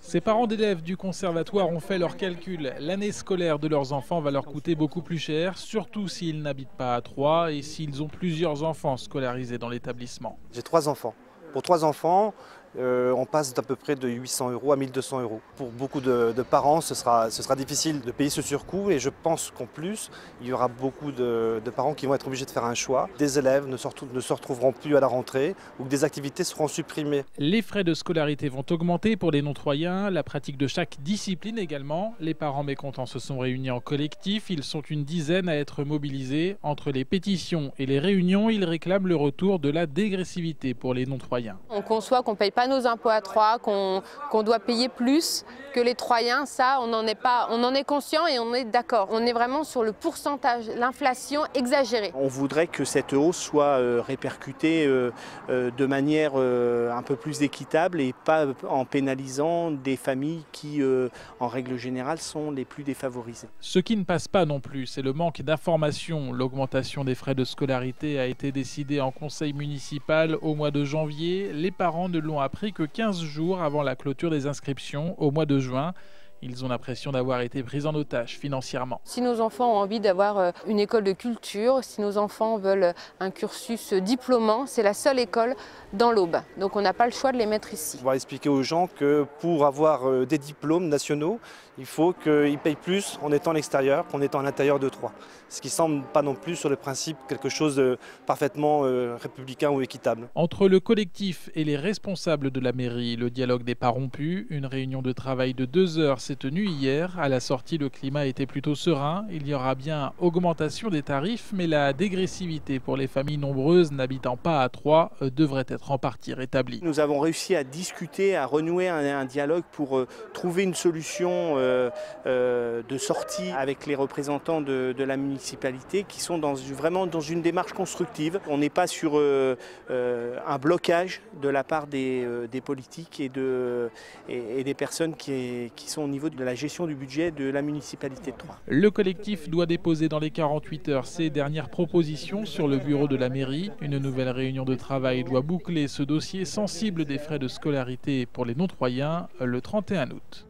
Ces parents d'élèves du conservatoire ont fait leurs calculs. L'année scolaire de leurs enfants va leur coûter beaucoup plus cher, surtout s'ils n'habitent pas à Troyes et s'ils ont plusieurs enfants scolarisés dans l'établissement. J'ai 3 enfants. Pour 3 enfants, on passe d'à peu près de 800 € à 1200 €. Pour beaucoup de parents, ce sera difficile de payer ce surcoût et je pense qu'en plus, il y aura beaucoup de parents qui vont être obligés de faire un choix. Des élèves ne se retrouveront plus à la rentrée ou que des activités seront supprimées. Les frais de scolarité vont augmenter pour les non-troyens, la pratique de chaque discipline également. Les parents mécontents se sont réunis en collectif, ils sont une dizaine à être mobilisés. Entre les pétitions et les réunions, ils réclament le retour de la dégressivité pour les non-troyens. On conçoit qu'on ne paye pas nos impôts à Troyes, qu'on doit payer plus que les Troyens. Ça, on en est conscient et on est d'accord. On est vraiment sur le pourcentage, l'inflation exagérée. On voudrait que cette hausse soit répercutée de manière un peu plus équitable et pas en pénalisant des familles qui, en règle générale, sont les plus défavorisées. Ce qui ne passe pas non plus, c'est le manque d'information. L'augmentation des frais de scolarité a été décidée en conseil municipal au mois de janvier. Les parents ne l'ont appris que 15 jours avant la clôture des inscriptions au mois de juin. Ils ont l'impression d'avoir été pris en otage financièrement. Si nos enfants ont envie d'avoir une école de culture, si nos enfants veulent un cursus diplômant, c'est la seule école dans l'Aube. Donc on n'a pas le choix de les mettre ici. On va expliquer aux gens que pour avoir des diplômes nationaux, il faut qu'ils payent plus en étant à l'extérieur qu'en étant à l'intérieur de Troyes. Ce qui ne semble pas non plus sur le principe quelque chose de parfaitement républicain ou équitable. Entre le collectif et les responsables de la mairie, le dialogue n'est pas rompu. Une réunion de travail de 2 heures s'est tenue hier. À la sortie, le climat était plutôt serein. Il y aura bien augmentation des tarifs, mais la dégressivité pour les familles nombreuses n'habitant pas à Troyes devrait être en partie rétablie. Nous avons réussi à discuter, à renouer un dialogue pour trouver une solution de sortie avec les représentants de la municipalité qui sont vraiment dans une démarche constructive. On n'est pas sur un blocage de la part des politiques et des personnes qui sont au niveau de la gestion du budget de la municipalité de Troyes. Le collectif doit déposer dans les 48 heures ses dernières propositions sur le bureau de la mairie. Une nouvelle réunion de travail doit boucler ce dossier sensible des frais de scolarité pour les non-troyens le 31 août.